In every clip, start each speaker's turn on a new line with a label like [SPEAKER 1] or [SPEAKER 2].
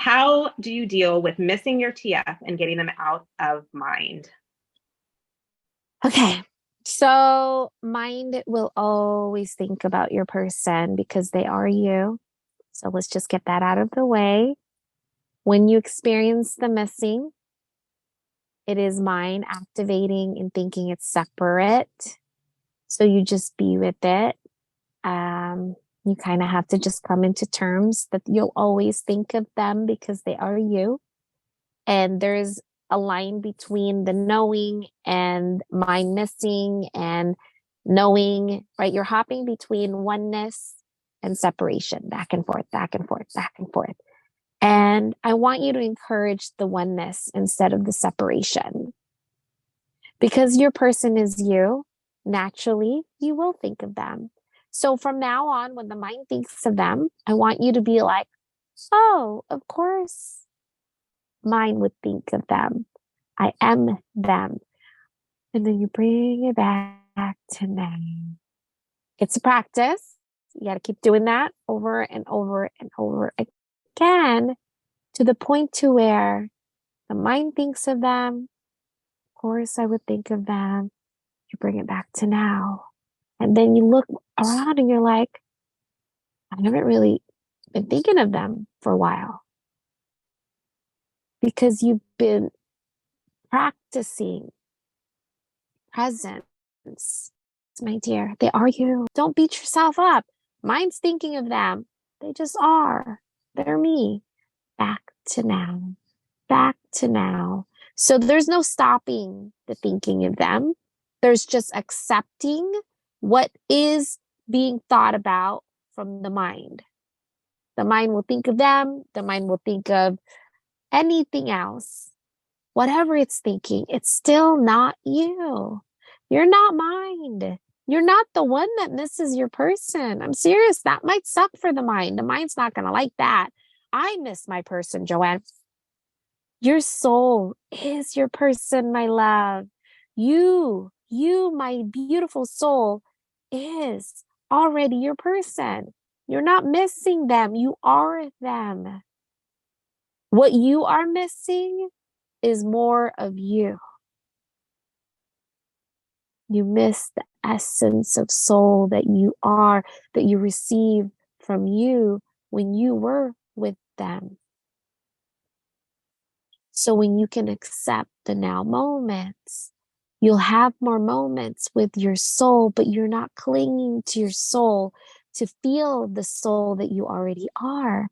[SPEAKER 1] How do you deal with missing your TF and getting them out of mind?
[SPEAKER 2] Okay. So mind will always think about your person because they are you. So let's just get that out of the way. When you experience the missing, it is mind activating and thinking it's separate. So you just be with it. You kind of have to just come into terms that you'll always think of them because they are you. And there's a line between the knowing and mind missing and knowing, right? You're hopping between oneness and separation, back and forth, back and forth, back and forth. And I want you to encourage the oneness instead of the separation. Because your person is you, naturally, you will think of them. So from now on, when the mind thinks of them, I want you to be like, oh, of course, mind would think of them. I am them. And then you bring it back to now. It's a practice. You got to keep doing that over and over and over again to the point to where the mind thinks of them. Of course, I would think of them. You bring it back to now. And then you look around and you're like, I haven't really been thinking of them for a while because you've been practicing presence. My dear, they are you. Don't beat yourself up. Mind's thinking of them. They just are. They're me. Back to now. Back to now. So there's no stopping the thinking of them. There's just accepting what is being thought about from the mind. The mind will think of them. The mind will think of anything else. Whatever it's thinking, it's still not you. You're not mind. You're not the one that misses your person. I'm serious. That might suck for the mind. The mind's not going to like that. I miss my person, Joanne. Your soul is your person, my love. You, my beautiful soul, is already your person. You're not missing them. You are them. What you are missing is more of you. You miss the essence of soul that you are, that you receive from you when you were with them. So when you can accept the now moments, you'll have more moments with your soul, but you're not clinging to your soul to feel the soul that you already are.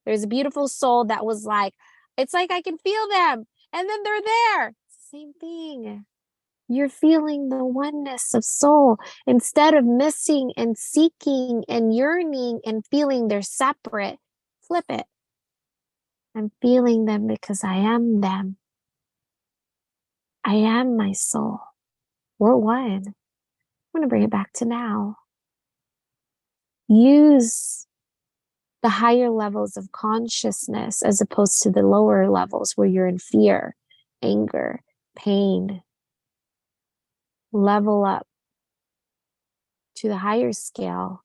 [SPEAKER 2] There's a beautiful soul that was like, it's like I can feel them, and then they're there. It's the same thing. You're feeling the oneness of soul instead of missing and seeking and yearning and feeling they're separate. Flip it. I'm feeling them because I am them. I am my soul. We're one. I'm going to bring it back to now. Use the higher levels of consciousness as opposed to the lower levels where you're in fear, anger, pain. Level up to the higher scale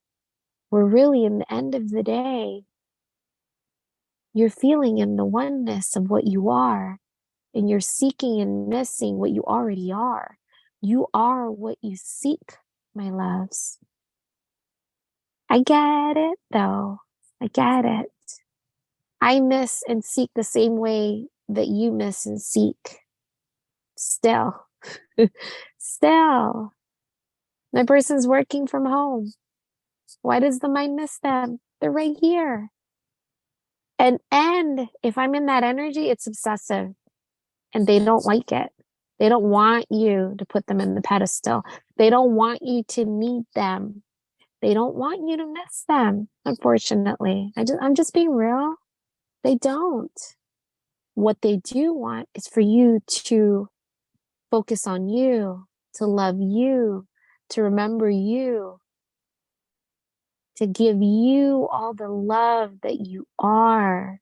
[SPEAKER 2] where really in the end of the day, you're feeling in the oneness of what you are, and you're seeking and missing what you already are. You are what you seek, my loves. I get it though. I get it. I miss and seek the same way that you miss and seek. Still, still, my person's working from home. Why does the mind miss them? They're right here. And if I'm in that energy, it's obsessive and they don't like it. They don't want you to put them in the pedestal. They don't want you to need them. They don't want you to miss them, unfortunately. I'm just being real. They don't. What they do want is for you to focus on you, to love you, to remember you, to give you all the love that you are.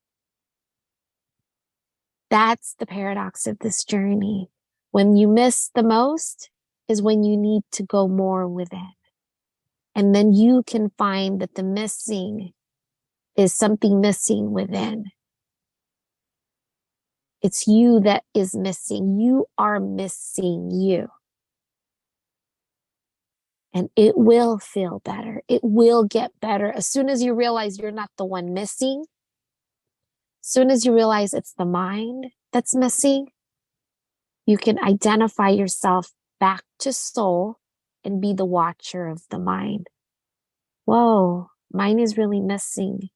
[SPEAKER 2] That's the paradox of this journey. When you miss the most is when you need to go more within. And then you can find that the missing is something missing within. It's you that is missing. You are missing you. And it will feel better. It will get better. As soon as you realize you're not the one missing, as soon as you realize it's the mind that's missing, you can identify yourself back to soul and be the watcher of the mind. Whoa, mine is really missing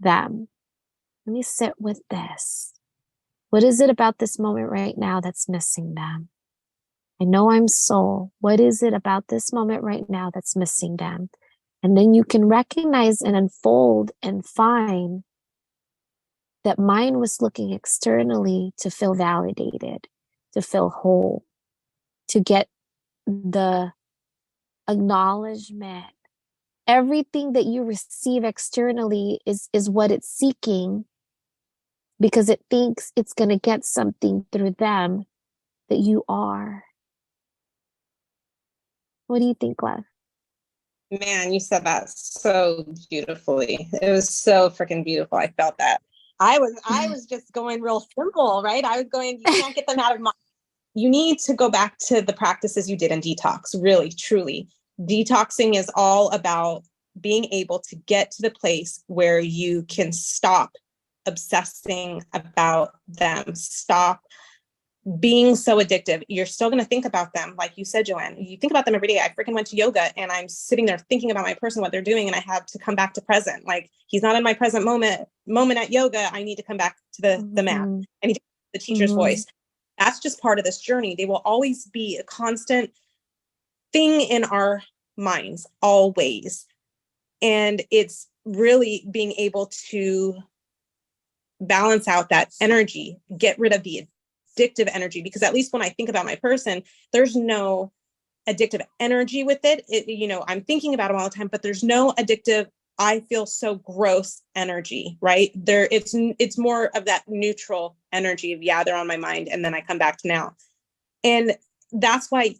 [SPEAKER 2] them. Let me sit with this. What is it about this moment right now that's missing them? I know I'm soul. What is it about this moment right now that's missing them? And then you can recognize and unfold and find that mine was looking externally to feel validated, to feel whole, to get the acknowledgement. Everything that you receive externally is what it's seeking because it thinks it's going to get something through them that you are. What do you think, Lev?
[SPEAKER 1] Man, you said that so beautifully. It was so freaking beautiful. I felt that. I was just going real simple, right? I was going, you can't get them out of my, you need to go back to the practices you did in detox, really, truly. Detoxing is all about being able to get to the place where you can stop obsessing about them, stop being so addictive. You're still going to think about them. Like you said, Joanne, you think about them every day. I freaking went to yoga and I'm sitting there thinking about my person, what they're doing. And I had to come back to present. Like he's not in my present moment at yoga. I need to come back to the mat. I need to the teacher's voice. That's just part of this journey. They will always be a constant thing in our minds, always. And it's really being able to balance out that energy, get rid of the addictive energy, because at least when I think about my person, there's no addictive energy with it. I'm thinking about them all the time, but there's no addictive, I feel so gross energy, right? It's more of that neutral energy of, yeah, they're on my mind. And then I come back to now. And that's why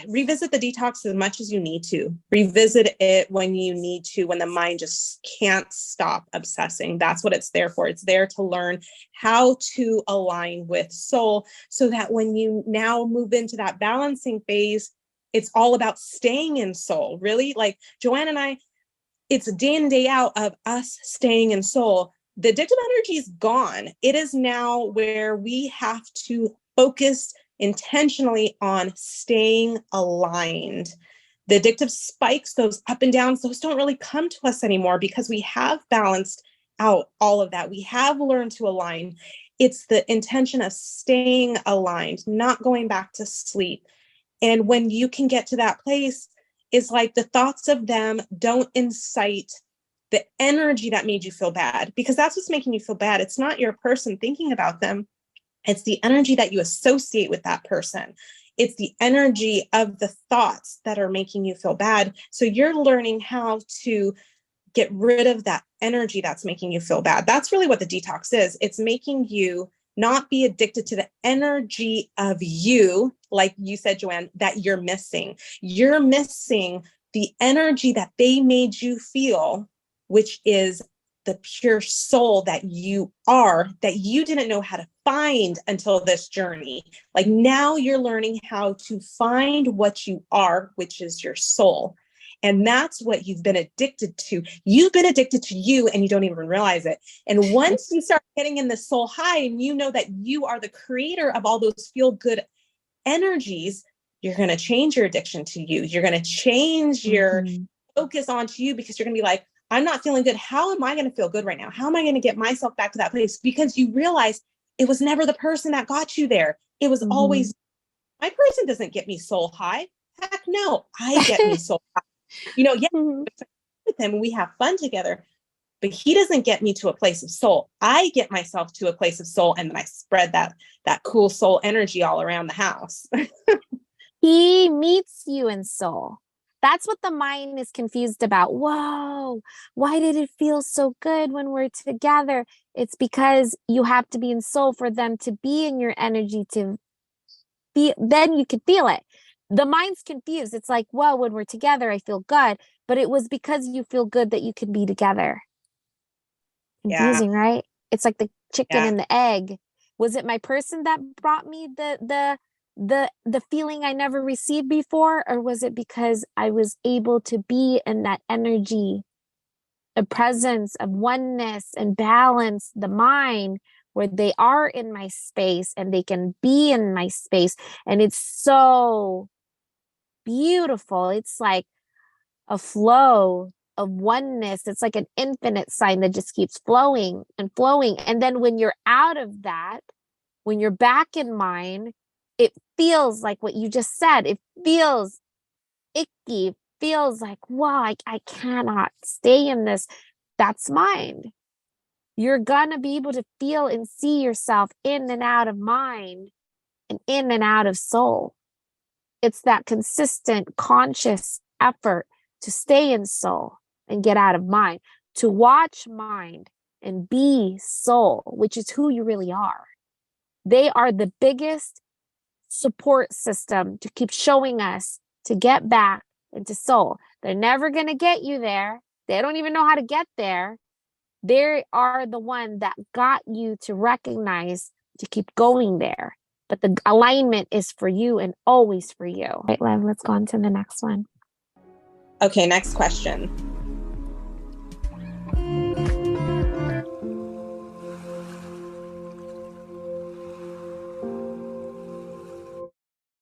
[SPEAKER 1] revisit the detox as much as you need to. Revisit it when you need to, when the mind just can't stop obsessing. That's what it's there for. It's there to learn how to align with soul so that when you now move into that balancing phase, it's all about staying in soul, really. Like Joanne and I, it's day in, day out of us staying in soul. The addictive energy is gone. It is now where we have to focus intentionally on staying aligned. The addictive spikes, those up and downs, those don't really come to us anymore because we have balanced out all of that. We have learned to align. It's the intention of staying aligned, not going back to sleep. And when you can get to that place, it's like the thoughts of them don't incite the energy that made you feel bad, because that's what's making you feel bad. It's not your person thinking about them. It's the energy that you associate with that person. It's the energy of the thoughts that are making you feel bad. So you're learning how to get rid of that energy that's making you feel bad. That's really what the detox is. It's making you not be addicted to the energy of you, like you said, Joanne, that you're missing. You're missing the energy that they made you feel, which is the pure soul that you are, that you didn't know how to find until this journey. Like now you're learning how to find what you are, which is your soul. And that's what you've been addicted to. You've been addicted to you and you don't even realize it. And once you start getting in the soul high and you know that you are the creator of all those feel good energies, you're going to change your addiction to you. You're going to change your focus onto you, because you're going to be like, I'm not feeling good. How am I going to feel good right now? How am I going to get myself back to that place? Because you realize it was never the person that got you there. It was always, my person doesn't get me soul high. Heck no, I get me soul high. Yeah, with him and we have fun together, but he doesn't get me to a place of soul. I get myself to a place of soul, and then I spread that cool soul energy all around the house.
[SPEAKER 2] He meets you in soul. That's what the mind is confused about. Whoa, why did it feel so good when we're together? It's because you have to be in soul for them to be in your energy to be, then you can feel it. The mind's confused. It's like, whoa, when we're together, I feel good. But it was because you feel good that you can be together. Confusing, right? It's like the chicken and the egg. Was it my person that brought me the feeling I never received before? Or was it because I was able to be in that energy, a presence of oneness and balance, the mind, where they are in my space and they can be in my space? And it's so beautiful. It's like a flow of oneness. It's like an infinite sign that just keeps flowing and flowing. And then when you're out of that, when you're back in mind, it feels like what you just said. It feels icky. It feels like, wow, I cannot stay in this. That's mind. You're gonna be able to feel and see yourself in and out of mind and in and out of soul. It's that consistent, conscious effort to stay in soul and get out of mind, to watch mind and be soul, which is who you really are. They are the biggest support system to keep showing us to get back into soul. They're never going to get you there. They don't even know how to get there. They are the one that got you to recognize to keep going there. But the alignment is for you and always for you. Right, love, let's go on to the next one.
[SPEAKER 1] Okay, next question.